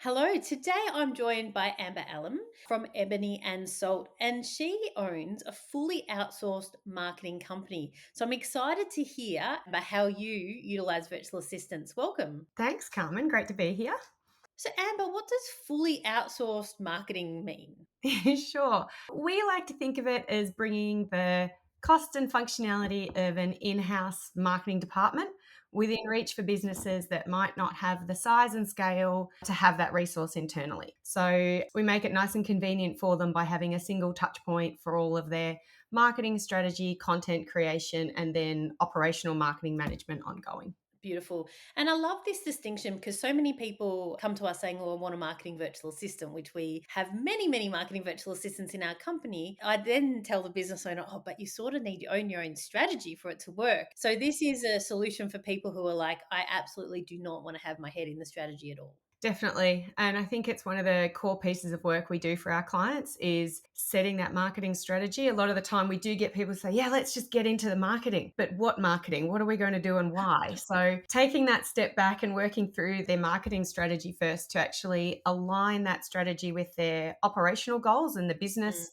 Hello, today I'm joined by Amber Ellem from Ebony and Salt, and she owns a fully outsourced marketing company. So I'm excited to hear about how you utilize virtual assistants. Welcome. Thanks, Carmen. Great to be here. So, Amber, what does fully outsourced marketing mean? Sure. We like to think of it as bringing the cost and functionality of an in house marketing department within reach for businesses that might not have the size and scale to have that resource internally. So we make it nice and convenient for them by having a single touch point for all of their marketing strategy, content creation, and then operational marketing management ongoing. Beautiful. And I love this distinction because so many people come to us saying, "Oh, I want a marketing virtual assistant," which we have many, many marketing virtual assistants in our company. I then tell the business owner, "Oh, but you sort of need to own your own strategy for it to work." So this is a solution for people who are like, "I absolutely do not want to have my head in the strategy at all." Definitely. And I think it's one of the core pieces of work we do for our clients is setting that marketing strategy. A lot of the time we do get people say, yeah, let's just get into the marketing. But what marketing? What are we going to do and why? So taking that step back and working through their marketing strategy first to actually align that strategy with their operational goals and the business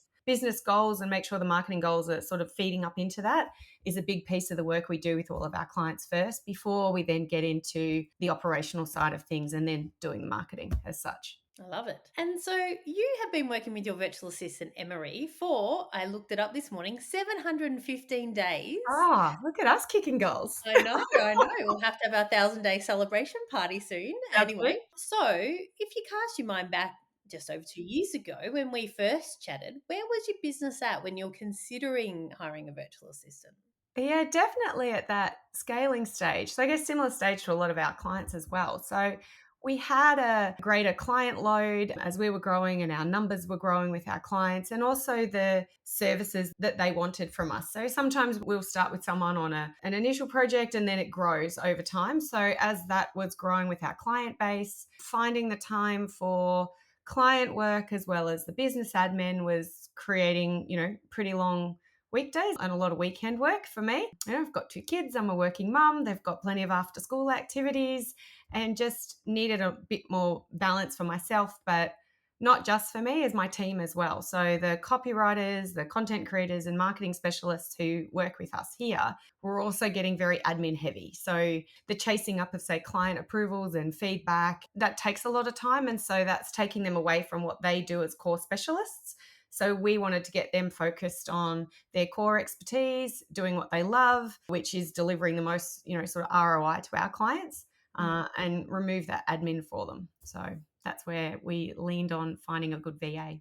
goals and make sure the marketing goals are sort of feeding up into that is a big piece of the work we do with all of our clients first before we then get into the operational side of things and then doing the marketing as such. I love it. And so you have been working with your virtual assistant, Emery, for, I looked it up this morning, 715 days. Ah, look at us kicking goals. I know, I know. We'll have to have our 1,000-day celebration party soon. Absolutely. Anyway, so if you cast your mind back just over 2 years ago when we first chatted, where was your business at when you're considering hiring a virtual assistant? Yeah, definitely at that scaling stage. So I guess similar stage to a lot of our clients as well. So we had a greater client load as we were growing and our numbers were growing with our clients and also the services that they wanted from us. So sometimes we'll start with someone on an initial project and then it grows over time. So as that was growing with our client base, finding the time for client work as well as the business admin was creating, pretty long weekdays and a lot of weekend work for me. I've got two kids, I'm a working mum, they've got plenty of after school activities and just needed a bit more balance for myself, but not just for me, as my team as well. So the copywriters, the content creators and marketing specialists who work with us here, we're also getting very admin heavy. So the chasing up of say client approvals and feedback, that takes a lot of time. And so that's taking them away from what they do as core specialists. So we wanted to get them focused on their core expertise, doing what they love, which is delivering the most, sort of ROI to our clients, and remove that admin for them. So that's where we leaned on finding a good VA.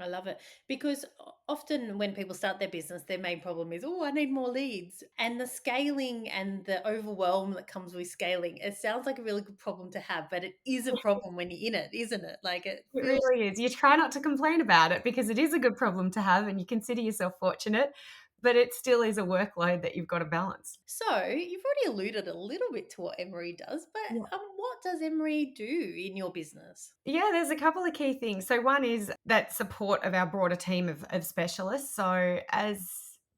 I love it because often when people start their business, their main problem is, oh, I need more leads. And the scaling and the overwhelm that comes with scaling, it sounds like a really good problem to have, but it is a problem when you're in it, isn't it? Like it It feels. really is. You try not to complain about it because it is a good problem to have and you consider yourself fortunate, but it still is a workload that you've got to balance. So you've already alluded a little bit to what Emery does, but what does Emery do in your business? Yeah, there's a couple of key things. So one is that support of our broader team of specialists. So as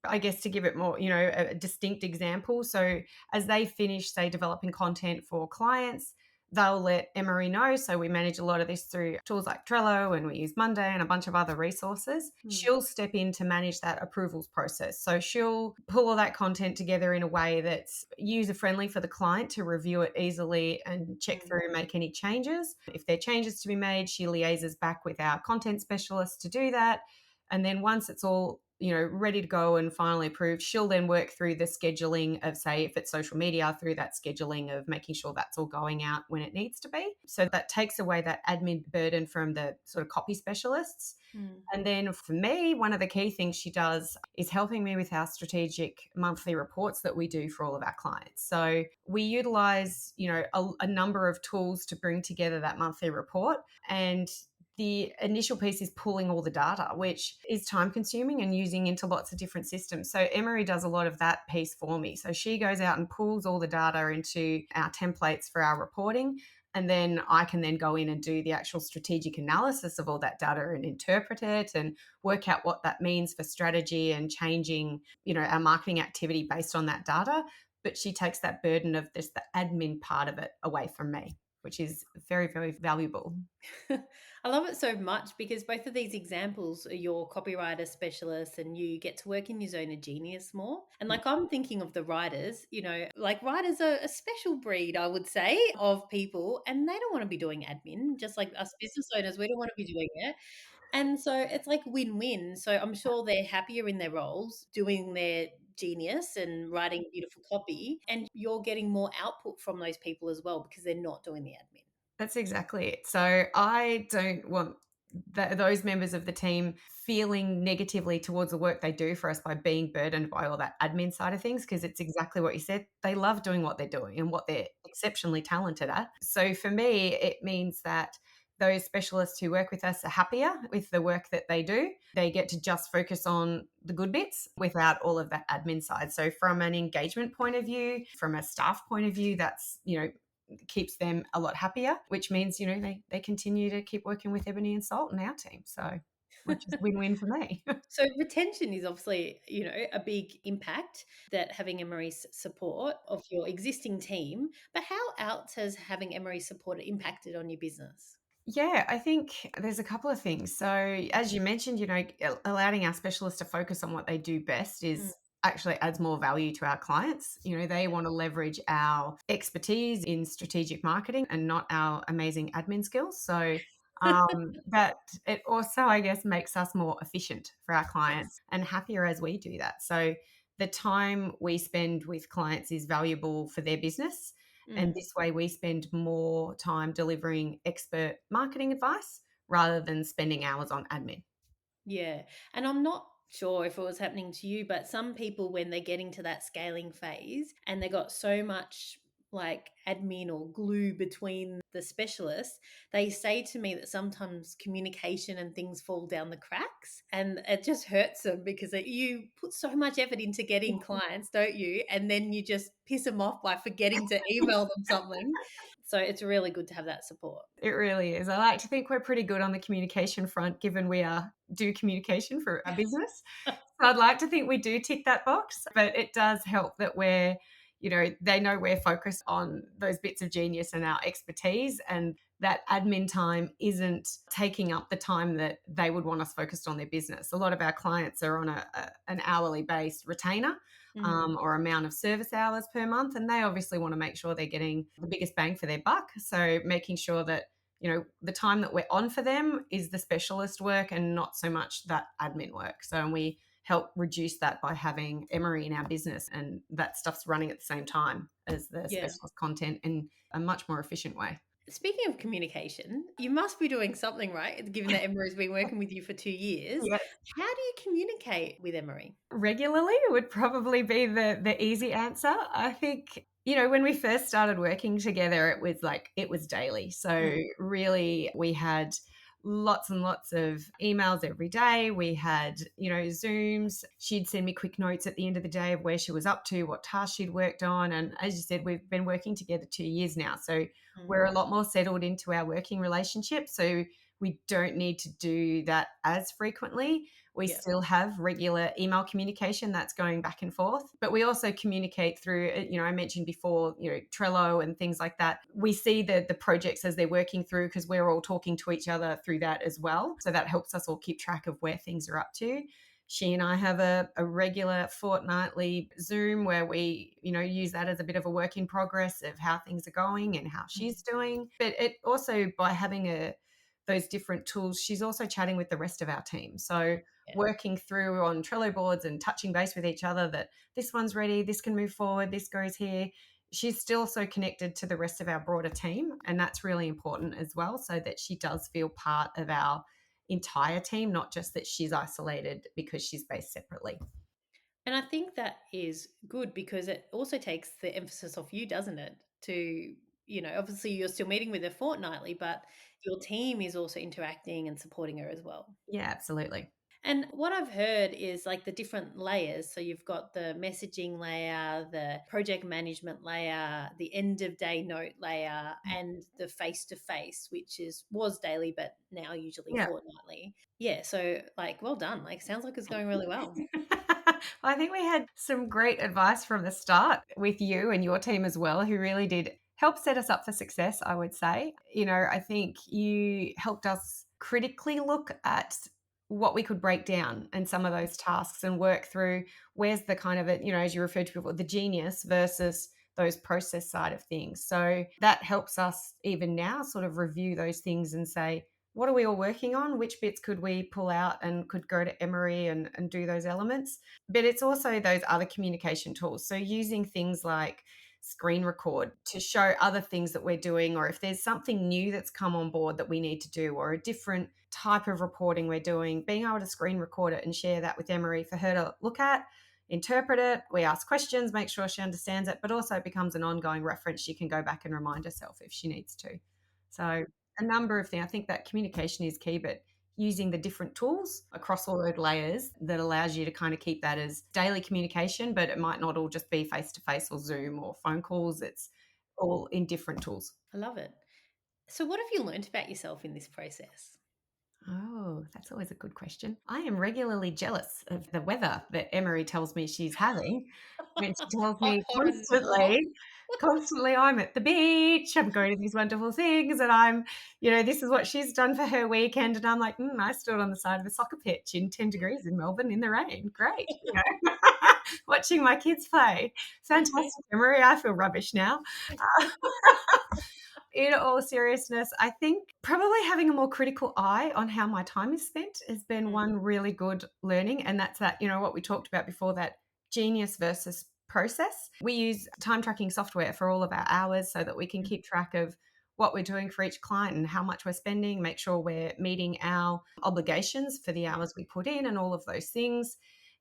I guess to give it more, a distinct example. So as they finish, say, developing content for clients, they'll let Emery know. So we manage a lot of this through tools like Trello and we use Monday and a bunch of other resources. Hmm. She'll step in to manage that approvals process. So she'll pull all that content together in a way that's user friendly for the client to review it easily and check Hmm. through and make any changes. If there are changes to be made, she liaises back with our content specialist to do that. And then once it's all ready to go and finally approved, she'll then work through the scheduling of, say, if it's social media, through that scheduling of making sure that's all going out when it needs to be. So that takes away that admin burden from the sort of copy specialists. Hmm. And then for me, one of the key things she does is helping me with our strategic monthly reports that we do for all of our clients. So we utilize, a number of tools to bring together that monthly report. And the initial piece is pulling all the data, which is time consuming and using into lots of different systems. So Emery does a lot of that piece for me. So she goes out and pulls all the data into our templates for our reporting. And then I can then go in and do the actual strategic analysis of all that data and interpret it and work out what that means for strategy and changing, our marketing activity based on that data. But she takes that burden of this, the admin part of it away from me. which is very, very valuable. I love it so much because both of these examples are your copywriter specialists and you get to work in your zone of genius more. And like I'm thinking of the writers, like writers are a special breed, I would say, of people and they don't want to be doing admin, just like us business owners, we don't want to be doing it. And so it's like win-win. So I'm sure they're happier in their roles doing their genius and writing beautiful copy and you're getting more output from those people as well because they're not doing the admin. That's exactly it. So I don't want those members of the team feeling negatively towards the work they do for us by being burdened by all that admin side of things, because it's exactly what you said. They love doing what they're doing and what they're exceptionally talented at. So for me, it means that those specialists who work with us are happier with the work that they do. They get to just focus on the good bits without all of that admin side. So from an engagement point of view, from a staff point of view, that's, keeps them a lot happier, which means, they continue to keep working with Ebony and Salt and our team. So, which is win-win for me. So retention is obviously, a big impact that having Emery's support of your existing team. But how else has having Emery's support impacted on your business? Yeah, I think there's a couple of things. So, as you mentioned, allowing our specialists to focus on what they do best Mm, is actually adds more value to our clients. They yeah. want to leverage our expertise in strategic marketing and not our amazing admin skills. So, that it also, I guess, makes us more efficient for our Yes. clients and happier as we do that. So, the time we spend with clients is valuable for their business, and Mm. this way, we spend more time delivering expert marketing advice rather than spending hours on admin. Yeah. And I'm not sure if it was happening to you, but some people, when they're getting to that scaling phase and they got so much like admin or glue between the specialists, they say to me that sometimes communication and things fall down the cracks and it just hurts them because you put so much effort into getting clients, don't you? And then you just piss them off by forgetting to email them something. So it's really good to have that support. It really is. I like to think we're pretty good on the communication front, given we do communication for our business. So I'd like to think we do tick that box, but it does help that they know we're focused on those bits of genius and our expertise, and that admin time isn't taking up the time that they would want us focused on their business. A lot of our clients are on an hourly based retainer, Mm, or amount of service hours per month, and they obviously want to make sure they're getting the biggest bang for their buck. So making sure that the time that we're on for them is the specialist work and not so much that admin work. So, and we help reduce that by having Emery in our business, and that stuff's running at the same time as the yeah. specialist content in a much more efficient way. Speaking of communication, you must be doing something right, given that Emery's been working with you for 2 years. Yeah. How do you communicate with Emery? Regularly would probably be the easy answer. I think, when we first started working together, it was daily. So Mm, really we had lots and lots of emails every day. We had, Zooms. She'd send me quick notes at the end of the day of where she was up to, what tasks she'd worked on. And as you said, we've been working together 2 years now. So we're mm, a lot more settled into our working relationship. So we don't need to do that as frequently. We yeah. still have regular email communication that's going back and forth, but we also communicate through, I mentioned before, Trello and things like that. We see the projects as they're working through because we're all talking to each other through that as well. So that helps us all keep track of where things are up to. She and I have a regular fortnightly Zoom where we, use that as a bit of a work in progress of how things are going and how Mm, she's doing. But it also, by having those different tools, she's also chatting with the rest of our team. So yeah. working through on Trello boards and touching base with each other that this one's ready, this can move forward, this goes here. She's still so connected to the rest of our broader team. And that's really important as well, so that she does feel part of our entire team, not just that she's isolated because she's based separately. And I think that is good because it also takes the emphasis off you, doesn't it? To, obviously you're still meeting with her fortnightly, but your team is also interacting and supporting her as well. Yeah, absolutely. And what I've heard is like the different layers. So you've got the messaging layer, the project management layer, the end of day note layer, and the face to face, which was daily, but now usually Yeah. fortnightly. Yeah. So like, well done. Like, sounds like it's going really well. I think we had some great advice from the start with you and your team as well, who really did helped set us up for success, I would say. I think you helped us critically look at what we could break down and some of those tasks and work through where's the kind of it, as you referred to before, the genius versus those process side of things. So that helps us even now sort of review those things and say, what are we all working on? Which bits could we pull out and could go to Emery and do those elements? But it's also those other communication tools. So using things like screen record to show other things that we're doing, or if there's something new that's come on board that we need to do, or a different type of reporting we're doing, being able to screen record it and share that with Emery for her to look at, interpret it. We ask questions, make sure she understands it, but also it becomes an ongoing reference. She can go back and remind herself if she needs to. So a number of things. I think that communication is key, but using the different tools across all those layers that allows you to kind of keep that as daily communication, but it might not all just be face to face or Zoom or phone calls. It's all in different tools. I love it. So, what have you learned about yourself in this process? Oh, that's always a good question. I am regularly jealous of the weather that Emery tells me she's having. When she tells Hot, me hot, and warm. constantly, I'm at the beach, I'm going to these wonderful things, and this is what she's done for her weekend. And I'm like, I stood on the side of a soccer pitch in 10 degrees in Melbourne in the rain. Great. Watching my kids play. Fantastic, Emery. I feel rubbish now. Uh, in all seriousness, I think probably having a more critical eye on how my time is spent has been Mm, one really good learning. And that's that, what we talked about before, that genius versus process. We use time tracking software for all of our hours so that we can mm, keep track of what we're doing for each client and how much we're spending, make sure we're meeting our obligations for the hours we put in and all of those things.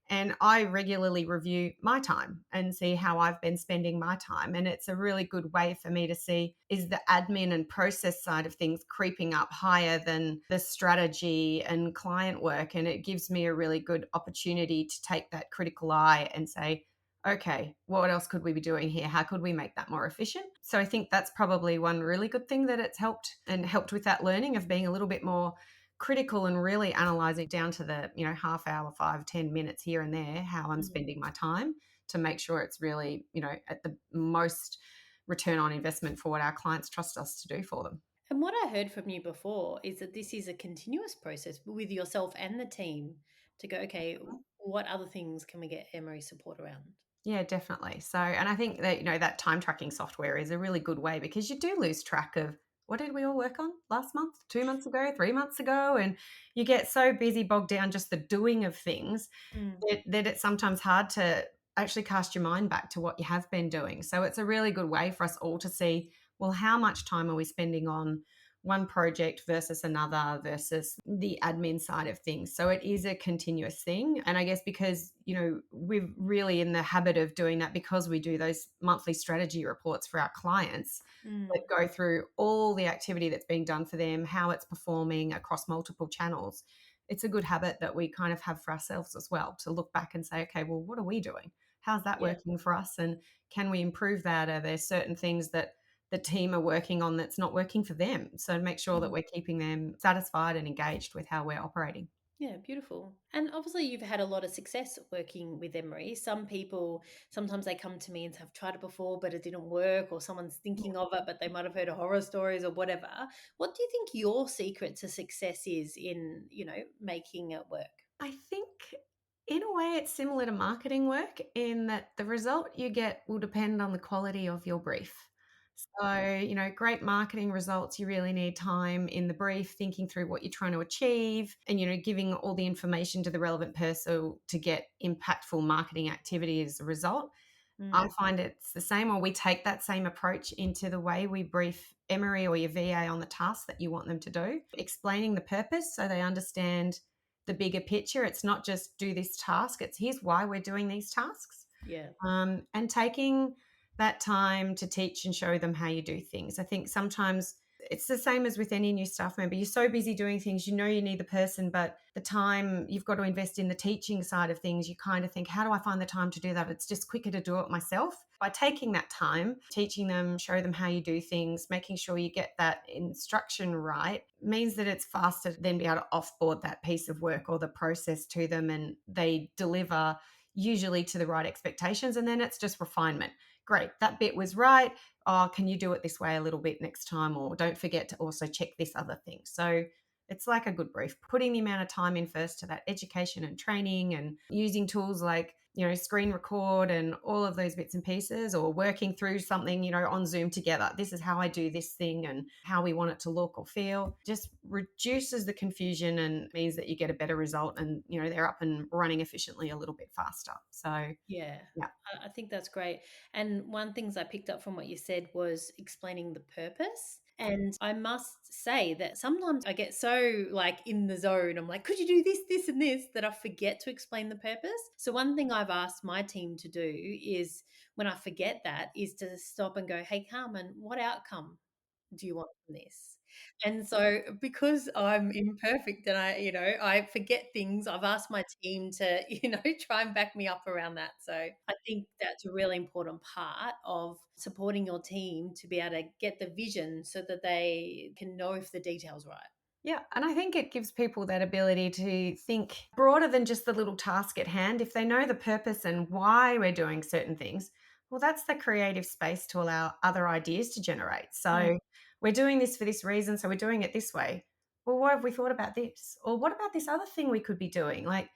And I regularly review my time and see how I've been spending my time. And it's a really good way for me to see, is the admin and process side of things creeping up higher than the strategy and client work. And it gives me a really good opportunity to take that critical eye and say, okay, what else could we be doing here? How could we make that more efficient? So I think that's probably one really good thing that it's helped with that learning of being a little bit more critical and really analyzing down to the half hour, 5-10 minutes here and there, how I'm mm. spending my time to make sure it's really at the most return on investment for what our clients trust us to do for them. And what I heard from you before is that this is a continuous process with yourself and the team to go, okay, what other things can we get Emery support around? Yeah, definitely. So, and I think that, that time tracking software is a really good way because you do lose track of what did we all work on last month, 2 months ago, 3 months ago. And you get so busy, bogged down just the doing of things Mm, that it's sometimes hard to actually cast your mind back to what you have been doing. So it's a really good way for us all to see, well, how much time are we spending on one project versus another versus the admin side of things. So it is a continuous thing. And I guess because, we're really in the habit of doing that because we do those monthly strategy reports for our clients that mm, go through all the activity that's being done for them, how it's performing across multiple channels. It's a good habit that we kind of have for ourselves as well to look back and say, okay, well, what are we doing? How's that yeah. working for us? And can we improve that? Are there certain things that the team are working on that's not working for them? So make sure that Mm. we're keeping them satisfied and engaged with how we're operating. Yeah, beautiful. And obviously, you've had a lot of success working with Emery. Some people, sometimes they come to me and say, I've tried it before, but it didn't work, or someone's thinking of it, but they might have heard of horror stories or whatever. What do you think your secret to success is in, making it work? I think in a way it's similar to marketing work in that the result you get will depend on the quality of your brief. So, great marketing results, you really need time in the brief, thinking through what you're trying to achieve and, giving all the information to the relevant person to get impactful marketing activity as a result. I Mm, find it's the same, or we take that same approach into the way we brief Emery or your VA on the task that you want them to do, explaining the purpose so they understand the bigger picture. It's not just do this task, it's here's why we're doing these tasks. yeah. And taking that time to teach and show them how you do things. I think sometimes it's the same as with any new staff member. You're so busy doing things, you need the person, but the time you've got to invest in the teaching side of things, you kind of think, how do I find the time to do that? It's just quicker to do it myself. By taking that time, teaching them, show them how you do things, making sure you get that instruction right means that it's faster than be able to offboard that piece of work or the process to them and they deliver usually to the right expectations. And then it's just refinement. great, that bit was right. Oh, can you do it this way a little bit next time? Or don't forget to also check this other thing. So it's like a good brief, putting the amount of time in first to that education and training and using tools like, screen record and all of those bits and pieces, or working through something, on Zoom together. This is how I do this thing and how we want it to look or feel. Just reduces the confusion and means that you get a better result, and, they're up and running efficiently a little bit faster. So, Yeah, yeah. I think that's great. And one things I picked up from what you said was explaining the purpose. And I must say that sometimes I get so like in the zone. I'm like, could you do this, this, and this, that I forget to explain the purpose. So one thing I've asked my team to do is when I forget that is to stop and go, hey, Carmen, what outcome do you want from this? And so because I'm imperfect and I forget things, I've asked my team to, try and back me up around that. So I think that's a really important part of supporting your team to be able to get the vision so that they can know if the detail's right. Yeah, and I think it gives people that ability to think broader than just the little task at hand. If they know the purpose and why we're doing certain things, well, that's the creative space to allow other ideas to generate. Mm, So we're doing this for this reason, so we're doing it this way. Well, what have we thought about this? Or what about this other thing we could be doing? Like,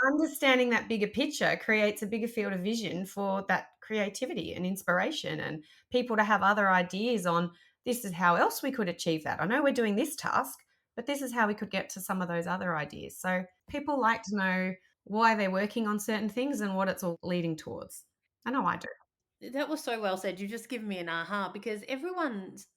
understanding that bigger picture creates a bigger field of vision for that creativity and inspiration, and people to have other ideas on, this is how else we could achieve that. I know we're doing this task, but this is how we could get to some of those other ideas. So people like to know why they're working on certain things and what it's all leading towards. I know I do. that was so well said. You've just given me an aha because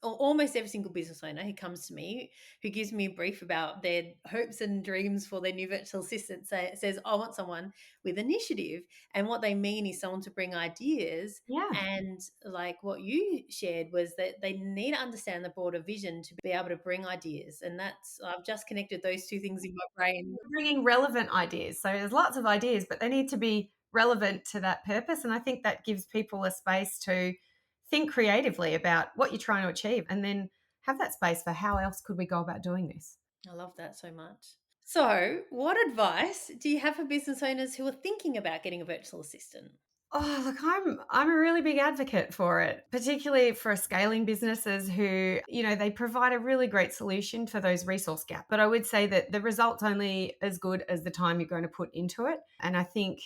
almost every single business owner who comes to me, who gives me a brief about their hopes and dreams for their new virtual assistant, says, I want someone with initiative. And what they mean is someone to bring ideas. Yeah. And like what you shared was that they need to understand the broader vision to be able to bring ideas. And I've just connected those two things in my brain. Bringing relevant ideas. So there's lots of ideas, but they need to be relevant to that purpose. And I think that gives people a space to think creatively about what you're trying to achieve, and then have that space for how else could we go about doing this. I love that so much. So, what advice do you have for business owners who are thinking about getting a virtual assistant? Oh, look, I'm a really big advocate for it, particularly for scaling businesses who, they provide a really great solution for those resource gaps. But I would say that the result's only as good as the time you're going to put into it. And I think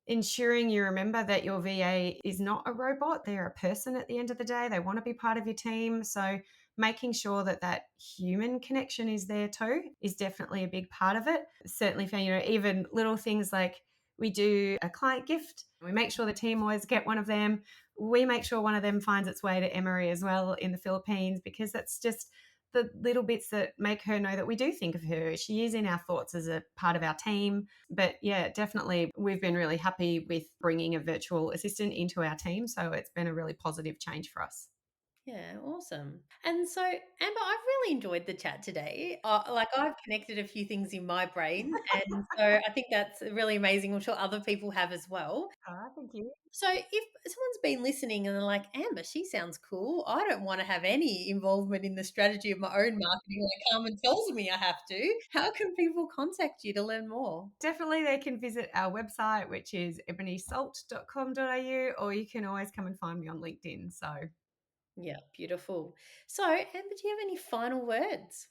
ensuring you remember that your VA is not a robot, they're a person at the end of the day. They want to be part of your team. So making sure that that human connection is there too is definitely a big part of it. Certainly for, even little things like, we do a client gift. We make sure the team always get one of them. We make sure one of them finds its way to Emery as well in the Philippines, because that's just the little bits that make her know that we do think of her. She is in our thoughts as a part of our team. But yeah, definitely, we've been really happy with bringing a virtual assistant into our team. So it's been a really positive change for us. Yeah, awesome. And so, Amber, I've really enjoyed the chat today. I've connected a few things in my brain. And so I think that's really amazing. I'm sure other people have as well. Thank you. So if someone's been listening and they're like, Amber, she sounds cool. I don't want to have any involvement in the strategy of my own marketing like Carmen tells me I have to. How can people contact you to learn more? Definitely, they can visit our website, which is ebonysalt.com.au, or you can always come and find me on LinkedIn. So, Yeah, beautiful. So, Amber, do you have any final words?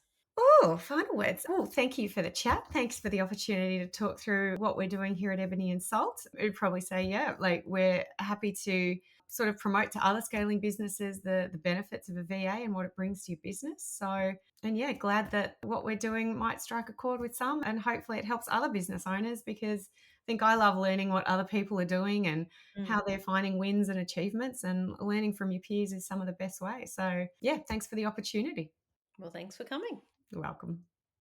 oh, final words. Oh, thank you for the chat. Thanks for the opportunity to talk through what we're doing here at Ebony and Salt. I'd probably say, yeah, like, we're happy to sort of promote to other scaling businesses the benefits of a VA and what it brings to your business. So, and yeah, glad that what we're doing might strike a chord with some, and hopefully it helps other business owners, because I think I love learning what other people are doing and Mm. how they're finding wins and achievements, and learning from your peers is some of the best ways. So, yeah, thanks for the opportunity. Well, thanks for coming. You're welcome.